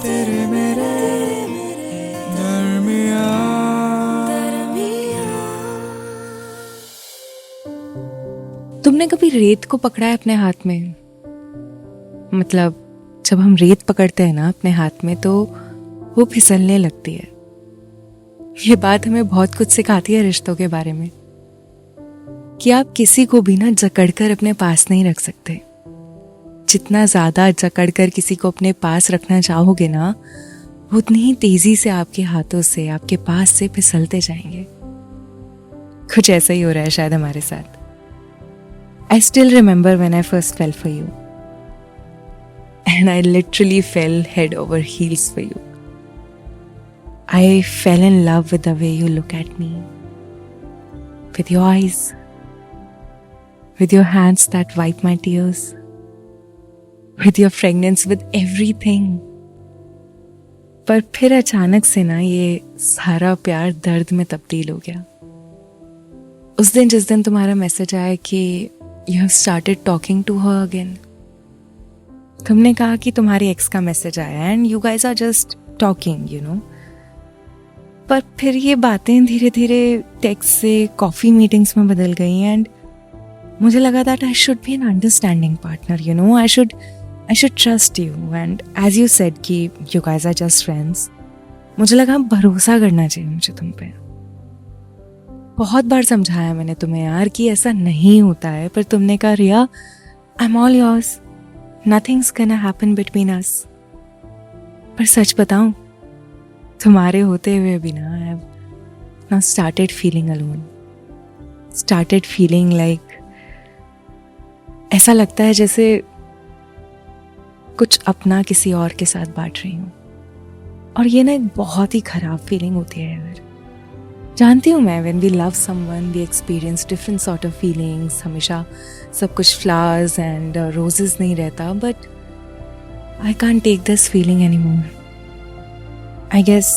तेरे मेरे दरमियाँ। तुमने कभी रेत को पकड़ा है अपने हाथ में? मतलब जब हम रेत पकड़ते हैं ना अपने हाथ में तो वो फिसलने लगती है। ये बात हमें बहुत कुछ सिखाती है रिश्तों के बारे में, कि आप किसी को भी ना जकड़कर अपने पास नहीं रख सकते। जितना ज्यादा जकड़कर किसी को अपने पास रखना चाहोगे ना, उतनी ही तेजी से आपके हाथों से आपके पास से फिसलते जाएंगे। कुछ ऐसा ही हो रहा है शायद हमारे साथ। I still remember when I first fell for you. And I literally fell head over heels for you. I fell in love with the way you look at me. With your eyes. With your hands that wipe my tears. With your fragrance, with everything. पर फिर अचानक से ना ये सारा प्यार दर्द में तब्दील हो गया। उस दिन जिस दिन तुम्हारा मैसेज आया कि You have started talking to her again. तुमने कहा कि तुम्हारे एक्स का मैसेज आया and you guys are just talking, you know. पर फिर ये बातें धीरे धीरे टेक्स्ट से कॉफी मीटिंग्स में बदल गई and मुझे लगा that I should be an understanding partner, you know. I should trust you and as you said कि you guys are just friends. मुझे लगा भरोसा करना चाहिए मुझे तुम पे। बहुत बार समझाया मैंने तुम्हें यार कि ऐसा नहीं होता है, पर तुमने कहा Riya I am all yours, nothing's gonna happen between us. पर सच बताऊं, तुम्हारे होते हुए भी ना I have now started feeling alone, started feeling like ऐसा लगता है जैसे कुछ अपना किसी और के साथ बांट रही हूँ। और ये ना एक बहुत ही खराब फीलिंग होती है यार। जानती हूँ मैं, when we love someone we experience different sort of feelings. हमेशा सब कुछ flowers and roses नहीं रहता, but I can't take this feeling anymore. I guess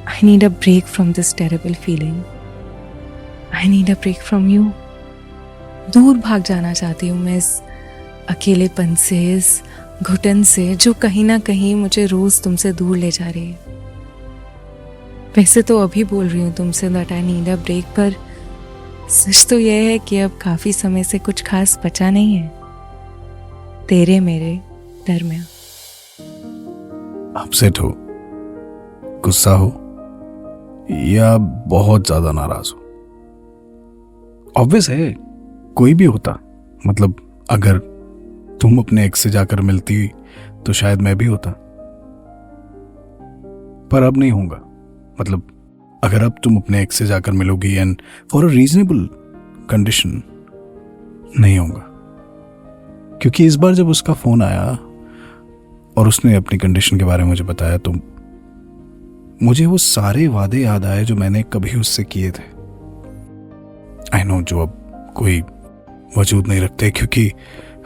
I need a break from this terrible feeling. I need a break from you. दूर भाग जाना चाहती हूँ मैं इस अकेलेपन से, इस घुटन से जो कहीं ना कहीं मुझे रोज तुमसे दूर ले जा रही है। वैसे तो अभी बोल रही हूँ तुमसे that I need a break, पर सच तो यह है कि अब काफी समय से कुछ खास बचा नहीं है तेरे मेरे दरमियां। अपसेट हो, गुस्सा हो या बहुत ज्यादा नाराज हो? ऑब्वियस है, कोई भी होता। मतलब अगर तुम अपने एक्स से जाकर मिलती तो शायद मैं भी होता, पर अब नहीं होऊंगा। मतलब अगर अब तुम अपने एक्स से जाकर मिलोगी and for a reasonable condition, नहीं होगा। क्योंकि इस बार जब उसका फोन आया और उसने अपनी कंडीशन के बारे में मुझे बताया तो मुझे वो सारे वादे याद आए जो मैंने कभी उससे किए थे। आई नो जो अब कोई वजूद नहीं रखते क्योंकि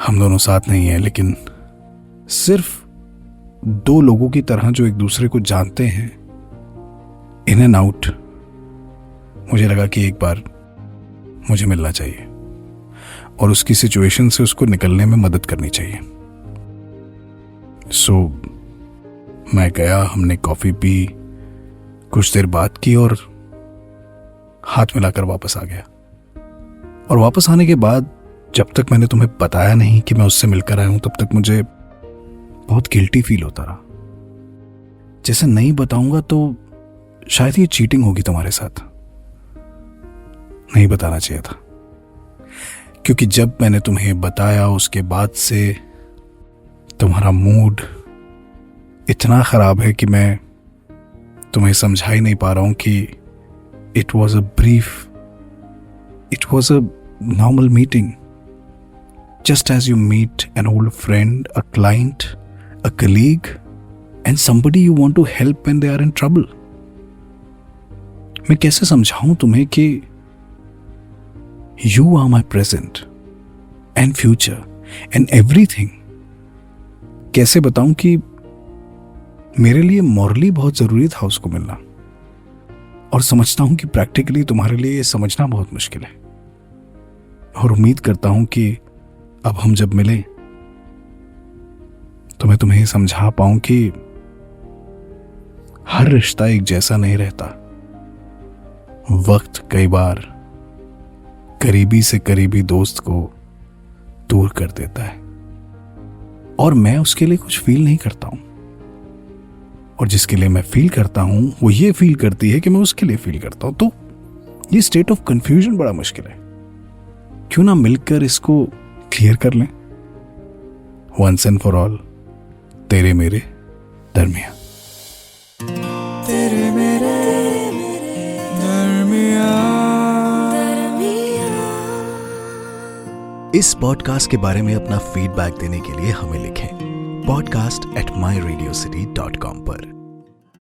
हम दोनों साथ नहीं हैं, लेकिन सिर्फ दो लोगों की तरह जो एक दूसरे को जानते हैं इन एंड आउट, मुझे लगा कि एक बार मुझे मिलना चाहिए और उसकी सिचुएशन से उसको निकलने में मदद करनी चाहिए। सो मैं गया, हमने कॉफी पी, कुछ देर बात की और हाथ मिलाकर वापस आ गया। और वापस आने के बाद जब तक मैंने तुम्हें बताया नहीं कि मैं उससे मिलकर आया हूं, तब तक मुझे बहुत गिल्टी फील होता रहा। जैसे नहीं बताऊंगा तो शायद ये चीटिंग होगी तुम्हारे साथ। नहीं बताना चाहिए था, क्योंकि जब मैंने तुम्हें बताया उसके बाद से तुम्हारा मूड इतना खराब है कि मैं तुम्हें समझा ही नहीं पा रहा हूं कि it was a brief, it was a normal meeting, just as you meet an old friend, a client, a colleague, and somebody you want to help when they are in trouble. मैं कैसे समझाऊं तुम्हें कि you are my present and future and everything? कैसे बताऊं कि मेरे लिए मॉरली बहुत जरूरी था उसको मिलना, और समझता हूं कि प्रैक्टिकली तुम्हारे लिए ये समझना बहुत मुश्किल है। और उम्मीद करता हूं कि अब हम जब मिले तो मैं तुम्हें समझा पाऊं कि हर रिश्ता एक जैसा नहीं रहता। वक्त कई बार करीबी से करीबी दोस्त को दूर कर देता है और मैं उसके लिए कुछ फील नहीं करता हूं, और जिसके लिए मैं फील करता हूं वो ये फील करती है कि मैं उसके लिए फील करता हूं। तो ये स्टेट ऑफ कंफ्यूजन बड़ा मुश्किल है। क्यों ना मिलकर इसको क्लियर कर लें वंस एंड फॉर ऑल, तेरे मेरे दरमियां। तेरे मेरे दरमियां। इस पॉडकास्ट के बारे में अपना फीडबैक देने के लिए हमें लिखें podcast@myradiocity.com पर।